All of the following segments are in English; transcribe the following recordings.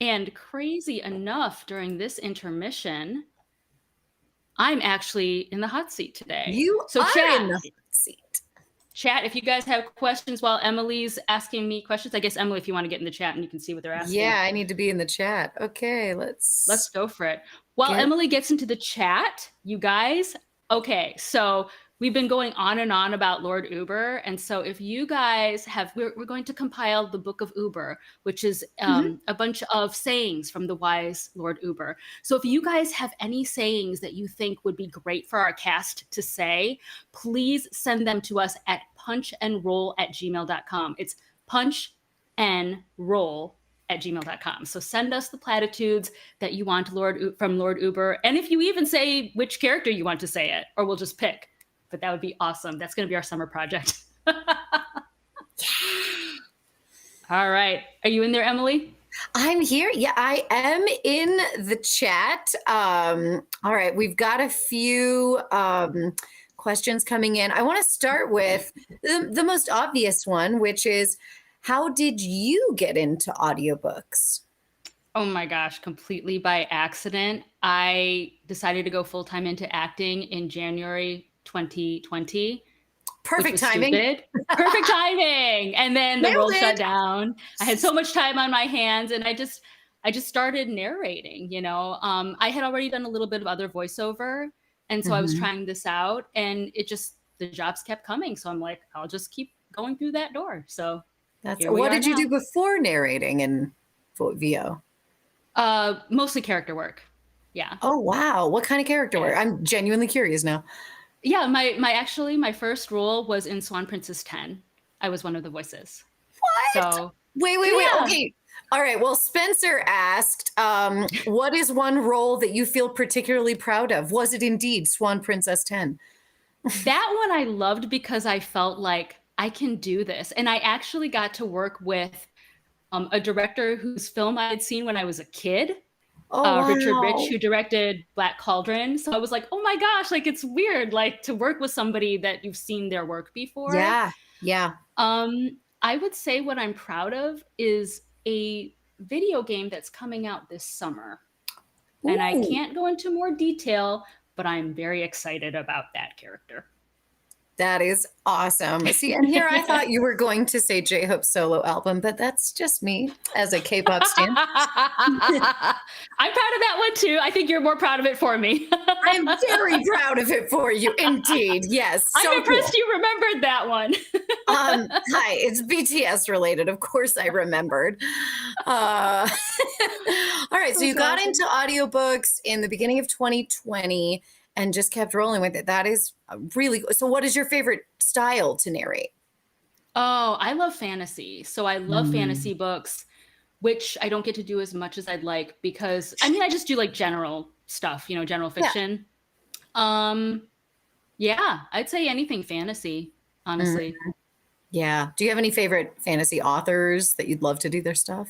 And crazy enough, during this intermission, I'm actually in the hot seat today. You So are in chat, the hot seat. chat, if you guys have questions while Emily's asking me questions, I guess Emily, if you want to get in the chat and you can see what they're asking. Yeah, I need to be in the chat. Okay, Let's let's go for it. While get. Emily gets into the chat, you guys, okay, so we've been going on and on about Lord Uber. And so if you guys have, we're going to compile the Book of Uber, which is a bunch of sayings from the wise Lord Uber. So if you guys have any sayings that you think would be great for our cast to say, please send them to us at punchandroll@gmail.com. It's punchandroll@gmail.com. So send us the platitudes that you want from Lord Uber. And if you even say which character you want to say it, or we'll just pick. But that would be awesome. That's going to be our summer project. All right. Are you in there, Emily? I'm here. Yeah, I am in the chat. All right, we've got a few questions coming in. I want to start with the most obvious one, which is, how did you get into audiobooks? Oh my gosh, completely by accident. I decided to go full-time into acting in January 2020. Perfect timing. Stupid. Perfect timing. And then the Nailed world it. shut down. I had so much time on my hands, and I just started narrating, you know. I had already done a little bit of other voiceover, and so I was trying this out, and the jobs kept coming. So I'm like, I'll just keep going through that door. So What did you do before narrating in VO? Mostly character work. Yeah. Oh wow, what kind of character work? I'm genuinely curious now. Yeah, my first role was in Swan Princess 10. I was one of the voices. What? So wait. Okay. All right. Well, Spencer asked, what is one role that you feel particularly proud of? Was it indeed Swan Princess 10? That one I loved because I felt like I can do this. And I actually got to work with a director whose film I had seen when I was a kid. Oh, wow. Richard Rich, who directed Black Cauldron. So I was like, oh my gosh, like it's weird, like to work with somebody that you've seen their work before. Yeah. I would say what I'm proud of is a video game that's coming out this summer. Ooh. And I can't go into more detail, but I'm very excited about that character. That is awesome. See, and here I thought you were going to say J-Hope's solo album, but that's just me as a K-pop stan. I'm proud of that one too. I think you're more proud of it for me. I'm very proud of it for you, indeed. Yes. I'm impressed you remembered that one. Hi, it's BTS related. Of course I remembered. All right, so you got into audiobooks in the beginning of 2020 and just kept rolling with it. That is really – so what is your favorite style to narrate? Oh, I love fantasy. So I love fantasy books, which I don't get to do as much as I'd like because, I mean, I just do like general stuff, you know, general fiction. Yeah, I'd say anything fantasy, honestly. Yeah. Do you have any favorite fantasy authors that you'd love to do their stuff?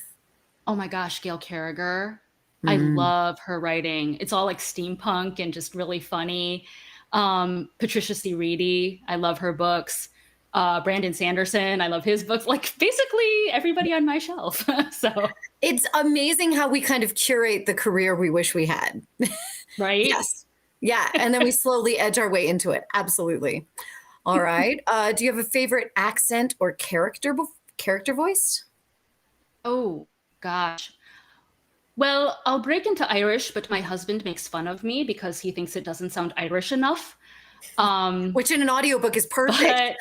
Oh my gosh, Gail Carriger. I love her writing. It's all like steampunk and just really funny. Patricia C. Reedy, I love her books. Brandon Sanderson, I love his books. Like basically everybody on my shelf. So it's amazing how we kind of curate the career we wish we had. Right? Yes. Yeah. And then we slowly edge our way into it. Absolutely. All right. Do you have a favorite accent or character voice? Oh gosh. Well, I'll break into Irish, but my husband makes fun of me because he thinks it doesn't sound Irish enough. Which in an audiobook is perfect.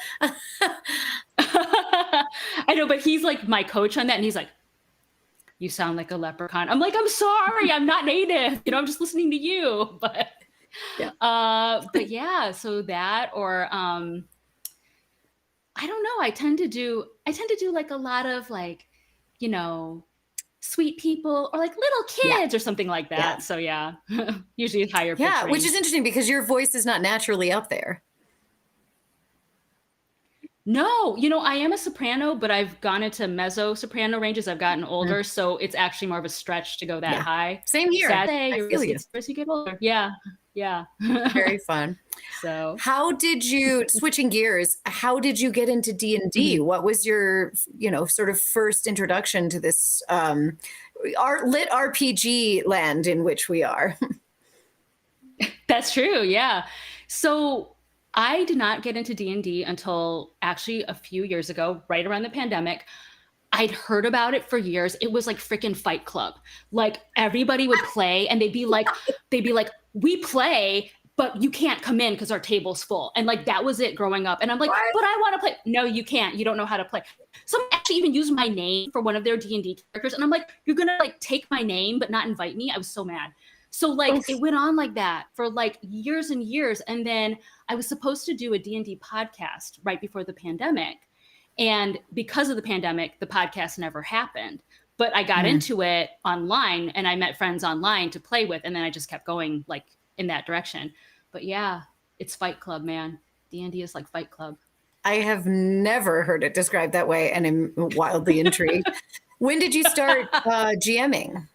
I know, but he's like my coach on that. And he's like, you sound like a leprechaun. I'm like, I'm sorry, I'm not native. You know, I'm just listening to you. But yeah, so that or I don't know. I tend to do like a lot of like, you know, sweet people or like little kids or something like that. Yeah. So yeah, usually higher pitch range. Which is interesting because your voice is not naturally up there. No, you know, I am a soprano, but I've gone into mezzo soprano ranges. I've gotten older, so it's actually more of a stretch to go that high. Same here. Sad day, I feel you. As you get older. Yeah. Very fun. So how did you, switching gears, how did you get into D&D? What was your, you know, sort of first introduction to this our lit RPG land in which we are. That's true. Yeah. So I did not get into D&D until actually a few years ago, right around the pandemic. I'd heard about it for years. It was like freaking Fight Club. Like everybody would play and they'd be like, we play, but you can't come in because our table's full. And like that was it growing up. And I'm like, What? but I want to play. No, you can't. You don't know how to play. Someone actually even used my name for one of their D&D characters. And I'm like, you're gonna like take my name but not invite me? I was so mad. So like Oof. it went on like that for like years and years. And then I was supposed to do a D&D podcast right before the pandemic. And because of the pandemic, the podcast never happened. But I got into it online and I met friends online to play with. And then I just kept going like in that direction. But yeah, it's Fight Club, man. D&D is like Fight Club. I have never heard it described that way, and I'm wildly intrigued. When did you start GMing?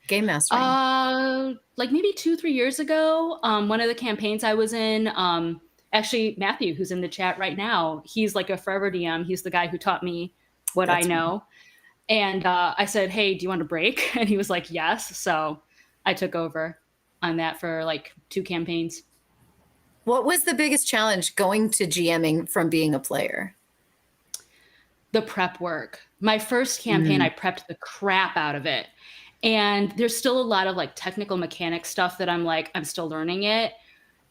Game mastering? Like maybe 2-3 years ago, one of the campaigns I was in, actually Matthew, who's in the chat right now, he's like a forever DM. He's the guy who taught me what I know. And I said, hey, do you want a break? And he was like, yes. So I took over on that for like 2 campaigns. What was the biggest challenge going to GMing from being a player? The prep work. My first campaign, I prepped the crap out of it. And there's still a lot of like technical mechanic stuff that I'm still learning it.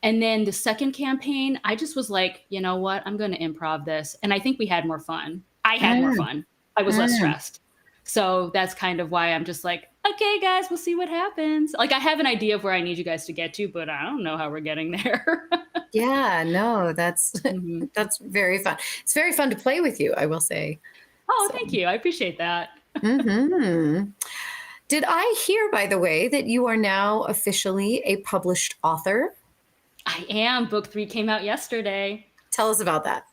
And then the second campaign, I just was like, you know what? I'm going to improv this. And I think we had more fun. I had more fun. I was less stressed. So that's kind of why I'm just like, okay, guys, we'll see what happens. Like I have an idea of where I need you guys to get to, but I don't know how we're getting there. Yeah, no, that's that's very fun. It's very fun to play with you, I will say. Oh, thank you. I appreciate that. Did I hear, by the way, that you are now officially a published author? I am. Book 3 came out yesterday. Tell us about that.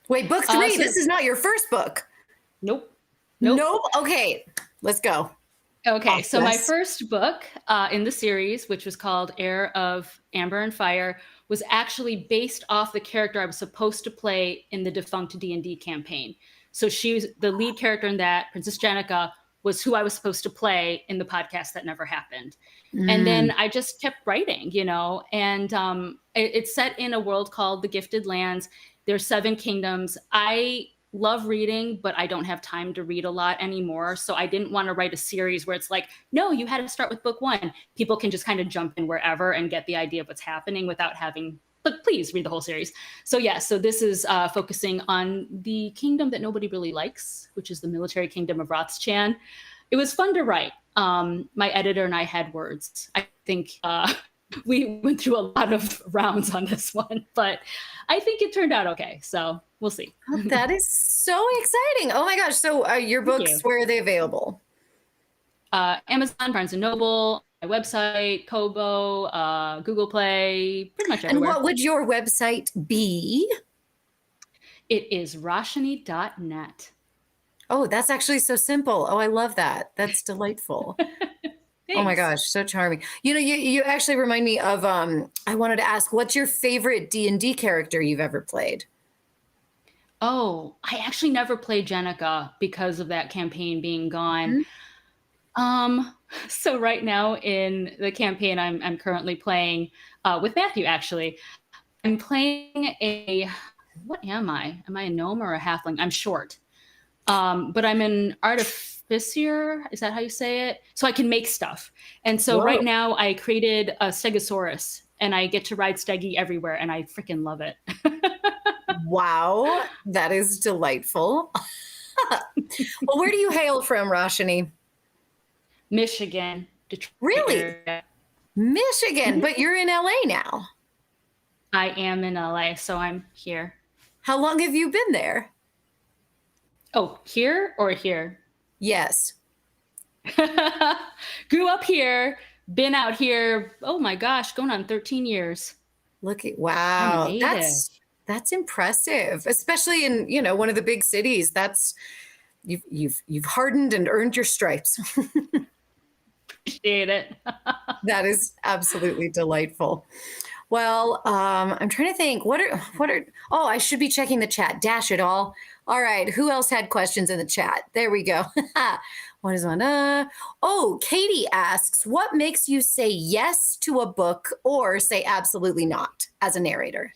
Wait, book 3, this is not your first book. Nope. Okay, let's go. Okay, so my first book in the series, which was called Heir of Amber and Fire, was actually based off the character I was supposed to play in the defunct D&D campaign. So she was the lead character in that, Princess Jenica, was who I was supposed to play in the podcast that never happened. And then I just kept writing, and it's set in a world called the Gifted Lands. There's 7 kingdoms. I love reading, but I don't have time to read a lot anymore. So I didn't want to write a series where it's like, no, you had to start with book 1. People can just kind of jump in wherever and get the idea of what's happening without having, but please read the whole series. So so this is focusing on the kingdom that nobody really likes, which is the military kingdom of Rothschan. It was fun to write. My editor and I had words. I think we went through a lot of rounds on this one, but I think it turned out okay. So we'll see. Oh, that is so exciting. Oh my gosh. So your books, where are they available? Amazon, Barnes & Noble, my website, Kobo, Google Play, pretty much everywhere. And what would your website be? It is Rachanee.net. Oh, that's actually so simple. Oh, I love that. That's delightful. Oh my gosh, so charming. You actually remind me of, I wanted to ask, what's your favorite D&D character you've ever played? Oh, I actually never played Jenica because of that campaign being gone. So right now in the campaign I'm currently playing with Matthew, actually. I'm playing what am I? Am I a gnome or a halfling? I'm short. But I'm an artificier. Is that how you say it? So I can make stuff. And so right now I created a Stegosaurus and I get to ride Steggy everywhere and I freaking love it. Wow, that is delightful. Well, where do you hail from, Rachanee? Michigan. Detroit. Really? Michigan, but you're in LA now. I am in LA, so I'm here. How long have you been there? Oh, here or here? Yes. Grew up here, been out here, oh my gosh, going on 13 years. Look at, wow, that's impressive, especially in, one of the big cities. That's you've hardened and earned your stripes. Appreciate it. That is absolutely delightful. Well, I'm trying to think, what are, oh, I should be checking the chat. Dash it all. All right. Who else had questions in the chat? There we go. What is one? Oh, Katie asks, what makes you say yes to a book or say absolutely not as a narrator?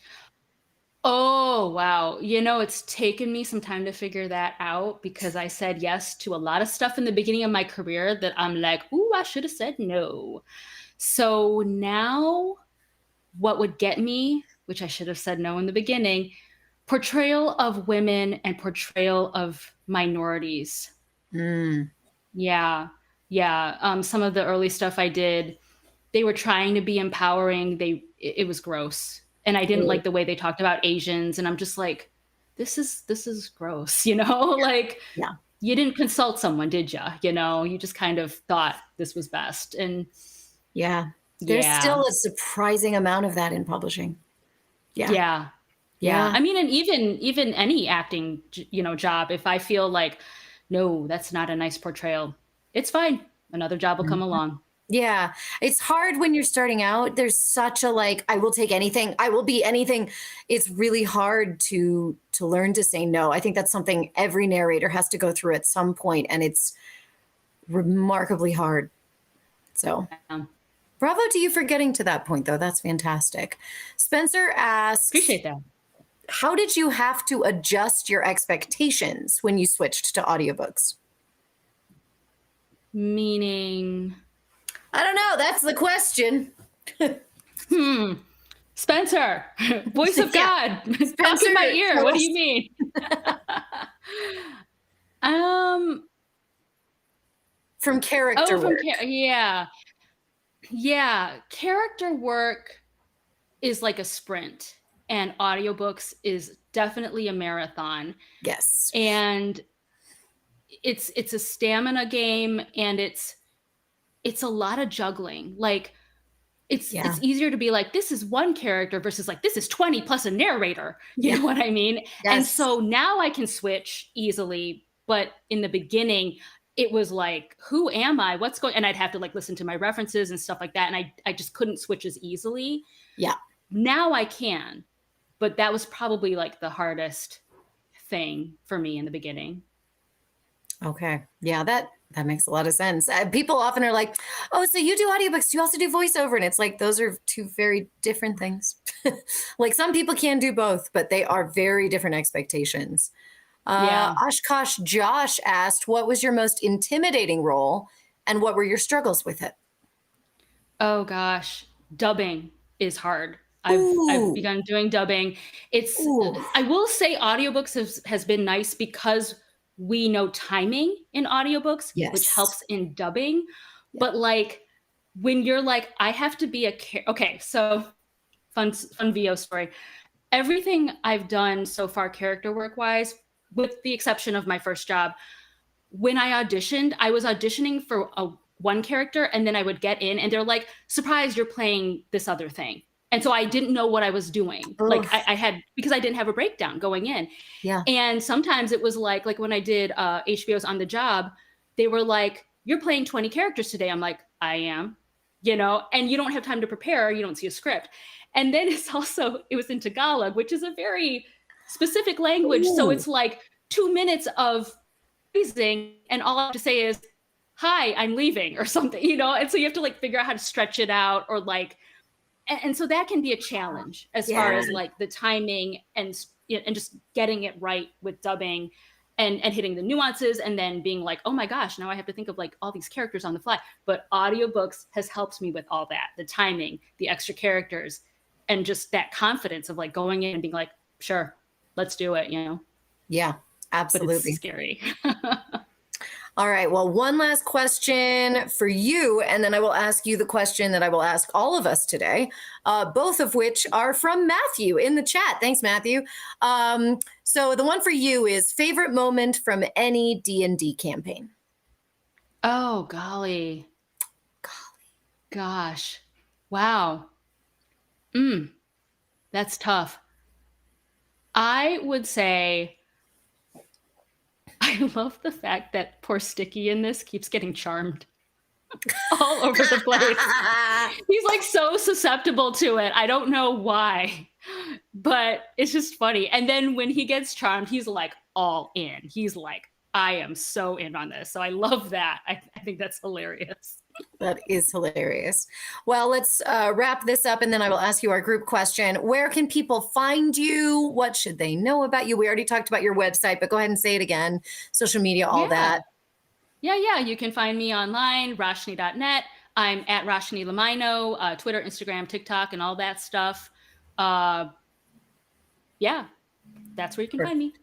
Oh, wow. You know, it's taken me some time to figure that out because I said yes to a lot of stuff in the beginning of my career that I'm like, ooh, I should have said no. So now, what would get me, which I should have said no in the beginning, portrayal of women and portrayal of minorities. Mm, Yeah. Yeah. Some of the early stuff I did, they were trying to be empowering. It was gross. And I didn't like the way they talked about Asians. And I'm just like, this is gross, you know? Like yeah. you didn't consult someone, did you? You know, you just kind of thought this was best. And Yeah. There's yeah. still a surprising amount of that in publishing. Yeah. Yeah. Yeah. Yeah. I mean, and even any acting, job, if I feel like, no, that's not a nice portrayal, it's fine. Another job will come Mhm. along. Yeah. It's hard when you're starting out. There's such a like, I will take anything. I will be anything. It's really hard to learn to say no. I think that's something every narrator has to go through at some point, and it's remarkably hard. So Um, bravo to you for getting to that point, though. That's fantastic. Spencer asks, Appreciate that. how did you have to adjust your expectations when you switched to audiobooks? Meaning, I don't know. That's the question. hmm, Spencer, voice of Yeah. God, talk Spencer, in my ear. tell What do us you mean? um, from character oh, work. yeah. Yeah, character work is like a sprint, and audiobooks is definitely a marathon. Yes. And it's a stamina game, and it's a lot of juggling. Like Yeah. it's easier to be like, this is one character versus like this is 20 plus a narrator. You Yeah. know what I mean? And Yes. so now I can switch easily, but in the beginning it was like, who am I? What's going, and I'd have to like listen to my references and stuff like that. And I just couldn't switch as easily. Yeah. Now I can, but that was probably like the hardest thing for me in the beginning. Okay. Yeah, that makes a lot of sense. People often are like, "Oh, so you do audiobooks? Do you also do voiceover?" And it's like those are two very different things. Like some people can do both, but they are very different expectations. Yeah. Oshkosh Josh asked, "What was your most intimidating role, and what were your struggles with it?" Oh gosh, dubbing is hard. I've Ooh, begun doing dubbing. It's ooh, I will say audiobooks has been nice because we know timing in audiobooks, which yes, helps in dubbing. yeah. But like when you're like, I have to be okay, so fun VO story. Everything I've done so far character work wise, with the exception of my first job, when I auditioned, I was auditioning for one character, and then I would get in and they're like, surprise, you're playing this other thing. And so I didn't know what I was doing. Like Ugh, I had, because I didn't have a breakdown going in. yeah. And sometimes it was like when I did HBO's On the Job, they were like, you're playing 20 characters today. I'm like, I am, and you don't have time to prepare. You don't see a script. And then it was in Tagalog, which is a very specific language. So Ooh, it's like 2 minutes of freezing, and all I have to say is, hi, I'm leaving or something. And so you have to like figure out how to stretch it out, or like, and so that can be a challenge as far yeah, as like the timing and just getting it right with dubbing and hitting the nuances, and then being like, oh my gosh, now I have to think of like all these characters on the fly. But audiobooks has helped me with all that, the timing, the extra characters, and just that confidence of like going in and being like, sure, let's do it. yeah. But it's Absolutely. scary. All right. Well, one last question for you, and then I will ask you the question that I will ask all of us today, both of which are from Matthew in the chat. Thanks, Matthew. So the one for you is favorite moment from any D&D campaign. Oh, golly. Gosh. Wow. That's tough. I would say I love the fact that poor Sticky in this keeps getting charmed all over the place. He's like so susceptible to it. I don't know why, but it's just funny. And then when he gets charmed, he's like all in. He's like I am so in on this. So I love that. I think that's hilarious. That is hilarious. Well, let's wrap this up and then I will ask you our group question. Where can people find you? What should they know about you? We already talked about your website, but go ahead and say it again. Social media, all that. Yeah. You can find me online, Rachanee.net. I'm at Rachanee Lumayno, Twitter, Instagram, TikTok, and all that stuff. Yeah, that's where you can find me.